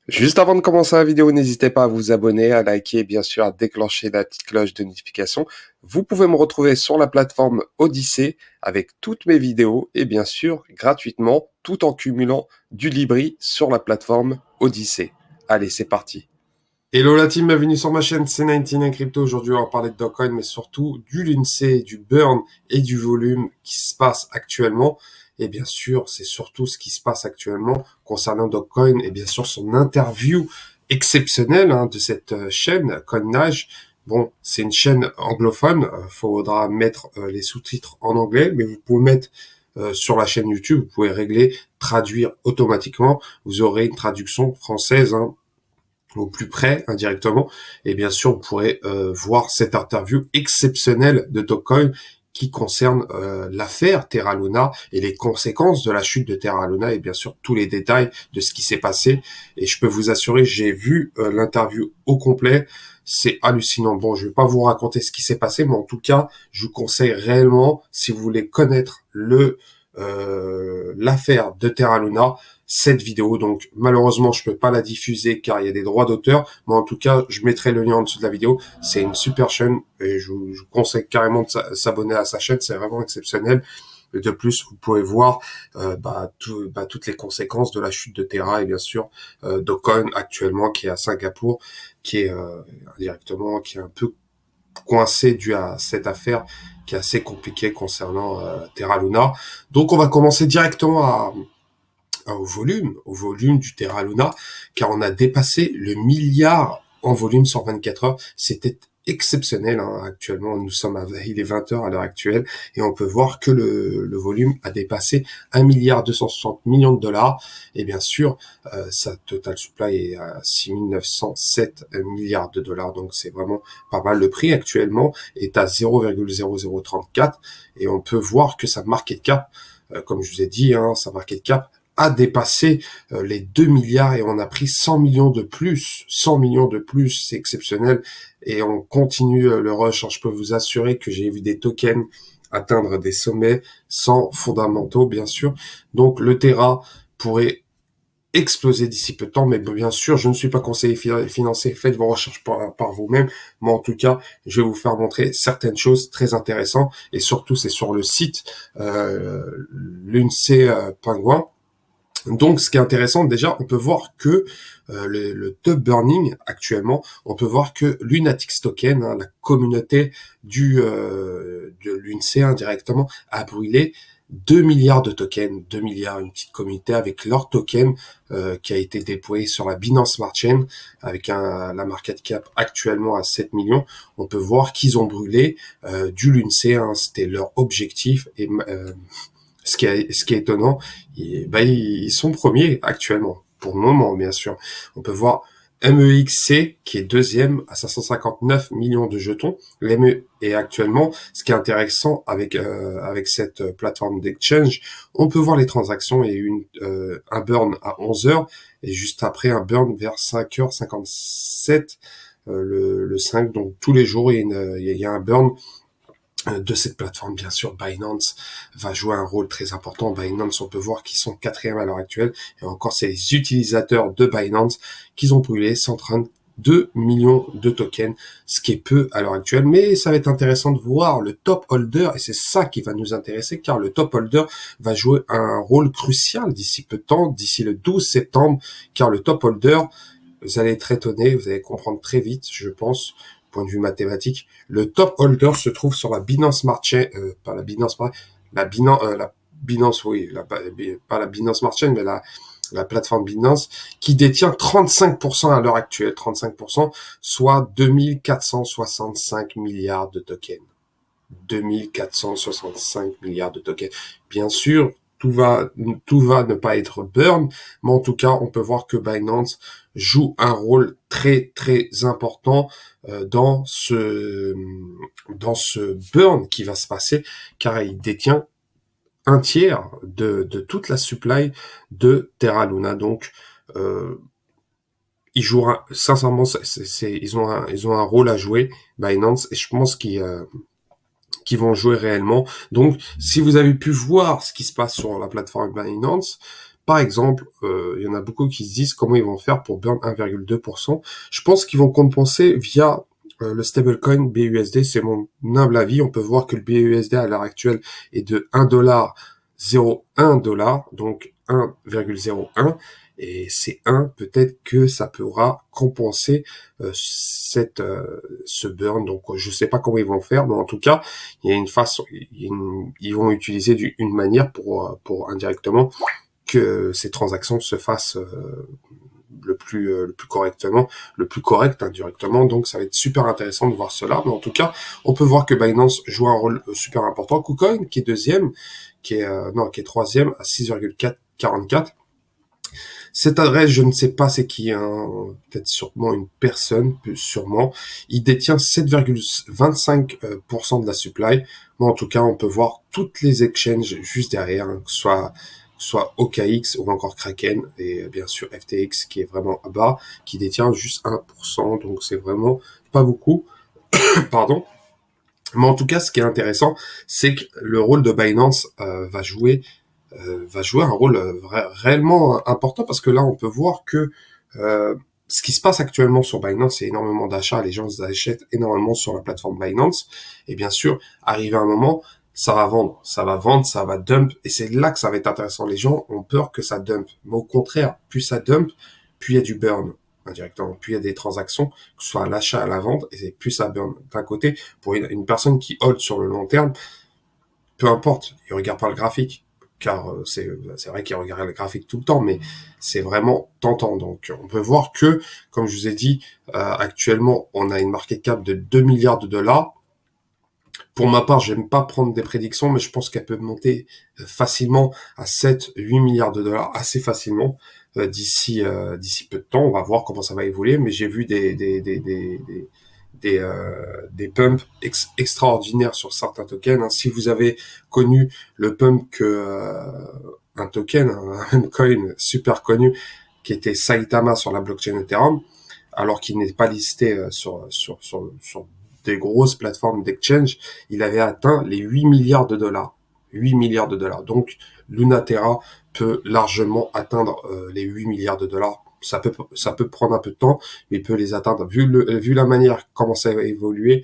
Juste avant de commencer la vidéo, n'hésitez pas à vous abonner, à liker et bien sûr à déclencher la petite cloche de notification. Vous pouvez me retrouver sur la plateforme Odyssée avec toutes mes vidéos et bien sûr gratuitement tout en cumulant du Libri sur la plateforme Odyssée. Allez, c'est parti. Hello la team, bienvenue sur ma chaîne C99 Crypto. Aujourd'hui, on va parler de Dogecoin, mais surtout du Lindsay, du burn et du volume qui se passe actuellement. Et bien sûr, c'est surtout ce qui se passe actuellement concernant Dogecoin et bien sûr son interview exceptionnelle de cette chaîne Coinage. Bon, c'est une chaîne anglophone, faudra mettre les sous-titres en anglais, mais vous pouvez mettre sur la chaîne YouTube, vous pouvez régler, traduire automatiquement. Vous aurez une traduction française au plus près indirectement, et bien sûr vous pourrez voir cette interview exceptionnelle de Dogecoin qui concerne l'affaire Terra Luna et les conséquences de la chute de Terra Luna et bien sûr tous les détails de ce qui s'est passé. Et je peux vous assurer, j'ai vu l'interview au complet, c'est hallucinant. Bon, je vais pas vous raconter ce qui s'est passé, mais en tout cas, je vous conseille réellement, si vous voulez connaître l'affaire de Terra Luna, cette vidéo. Donc malheureusement je peux pas la diffuser car il y a des droits d'auteur, mais en tout cas je mettrai le lien en dessous de la vidéo. C'est une super chaîne et je vous conseille carrément de s'abonner à sa chaîne, c'est vraiment exceptionnel. Et de plus, vous pouvez voir toutes les conséquences de la chute de Terra et bien sûr Dogecoin actuellement qui est à Singapour, qui est indirectement, qui est un peu coincé dû à cette affaire qui est assez compliquée concernant Terra Luna. Donc on va commencer directement au volume du Terra Luna, car on a dépassé le milliard en volume sur 24 heures. C'était exceptionnel, actuellement. Il est 20 heures à l'heure actuelle, et on peut voir que le volume a dépassé 1 milliard 260 millions de dollars, et bien sûr, sa total supply est à 6 907 milliards de dollars, donc c'est vraiment pas mal. Le prix actuellement est à 0,0034, et on peut voir que sa market cap, comme je vous ai dit, sa market cap a dépassé les 2 milliards et on a pris 100 millions de plus. 100 millions de plus, c'est exceptionnel. Et on continue le rush. Je peux vous assurer que j'ai vu des tokens atteindre des sommets sans fondamentaux, bien sûr. Donc le Terra pourrait exploser d'ici peu de temps, mais bien sûr, je ne suis pas conseiller financier, faites vos recherches par vous-même, mais en tout cas, je vais vous faire montrer certaines choses très intéressantes, et surtout, c'est sur le site l'UNC Pingouin. Donc, ce qui est intéressant, déjà, on peut voir que le top burning actuellement, on peut voir que Lunatics Token, la communauté de l'UNC indirectement, a brûlé 2 milliards de tokens, 2 milliards, une petite communauté avec leur token qui a été déployé sur la Binance Smart Chain avec la market cap actuellement à 7 millions. On peut voir qu'ils ont brûlé du LUNC, c'était leur objectif et ce qui est étonnant, ils sont premiers actuellement, pour le moment bien sûr. On peut voir MEXC qui est deuxième à 559 millions de jetons. L'ME est actuellement, ce qui est intéressant avec cette plateforme d'exchange, on peut voir les transactions. Il y a eu un burn à 11 heures et juste après un burn vers 5h57 le 5. Donc tous les jours il y a un burn de cette plateforme. Bien sûr, Binance va jouer un rôle très important. Binance, on peut voir qu'ils sont quatrième à l'heure actuelle. Et encore, c'est les utilisateurs de Binance qui ont brûlé 132 millions de tokens, ce qui est peu à l'heure actuelle. Mais ça va être intéressant de voir le top holder, et c'est ça qui va nous intéresser, car le top holder va jouer un rôle crucial d'ici peu de temps, d'ici le 12 septembre, car le top holder, vous allez être étonné, vous allez comprendre très vite, je pense, point de vue mathématique. Le top holder se trouve sur la Binance Smart Chain, pas la Binance, la Binance, oui, pas la Binance Smart Chain, mais la plateforme Binance, qui détient 35% à l'heure actuelle, 35%, soit 2465 milliards de tokens. 2465 milliards de tokens. Bien sûr, tout va ne pas être burn, mais en tout cas, on peut voir que Binance joue un rôle très très important dans ce burn qui va se passer, car il détient un tiers de toute la supply de Terra Luna. Donc ils jouent sincèrement, ils ont un rôle à jouer, Binance, et je pense qui vont jouer réellement. Donc, si vous avez pu voir ce qui se passe sur la plateforme Binance, par exemple, il y en a beaucoup qui se disent comment ils vont faire pour burn 1,2%. Je pense qu'ils vont compenser via le stablecoin BUSD, c'est mon humble avis. On peut voir que le BUSD à l'heure actuelle est de 1,01$, donc 1,01. Et c'est peut-être que ça pourra compenser ce burn. Donc je sais pas comment ils vont faire, mais en tout cas, il y a une façon, ils vont utiliser une manière pour indirectement que ces transactions se fassent le plus correctement, le plus correct indirectement. Donc ça va être super intéressant de voir cela. Mais en tout cas, on peut voir que Binance joue un rôle super important. KuCoin qui est deuxième, qui est troisième à 6,44. Cette adresse, je ne sais pas c'est qui, hein, peut-être sûrement une personne, sûrement. Il détient 7,25% de la supply. Mais en tout cas, on peut voir toutes les exchanges juste derrière, hein, que ce soit OKX ou encore Kraken, et bien sûr FTX qui est vraiment à bas, qui détient juste 1%, donc c'est vraiment pas beaucoup. Pardon. Mais en tout cas, ce qui est intéressant, c'est que le rôle de Binance va jouer un rôle réellement important, parce que là, on peut voir que ce qui se passe actuellement sur Binance, c'est énormément d'achats, les gens achètent énormément sur la plateforme Binance, et bien sûr, arrivé à un moment, ça va vendre, ça va dump, et c'est là que ça va être intéressant. Les gens ont peur que ça dump, mais au contraire, plus ça dump, plus il y a du burn indirectement, plus il y a des transactions, que ce soit à l'achat, à la vente, et plus ça burn. D'un côté, pour une personne qui hold sur le long terme, peu importe, il regarde pas le graphique, car c'est vrai qu'il regarde le graphique tout le temps, mais c'est vraiment tentant. Donc on peut voir que, comme je vous ai dit, actuellement on a une market cap de 2 milliards de dollars. Pour ma part, j'aime pas prendre des prédictions, mais je pense qu'elle peut monter facilement à 7-8 milliards de dollars, assez facilement, d'ici peu de temps. On va voir comment ça va évoluer, mais j'ai vu des pumps extraordinaires sur certains tokens, hein. Si vous avez connu le pump que un token, un coin super connu, qui était Saitama sur la blockchain Ethereum, alors qu'il n'est pas listé sur des grosses plateformes d'exchange, il avait atteint les 8 milliards de dollars. 8 milliards de dollars. Donc, Lunaterra peut largement atteindre les 8 milliards de dollars. Ça peut prendre un peu de temps, mais il peut les atteindre. Vu la manière comment ça va évoluer,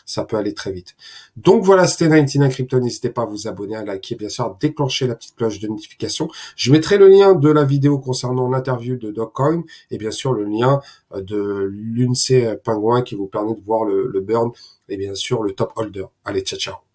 ça peut aller très vite. Donc voilà, c'était 99 Crypto. N'hésitez pas à vous abonner, à liker, bien sûr, à déclencher la petite cloche de notification. Je mettrai le lien de la vidéo concernant l'interview de Dogecoin et bien sûr le lien de l'UNC Penguin qui vous permet de voir le burn et bien sûr le top holder. Allez, ciao, ciao.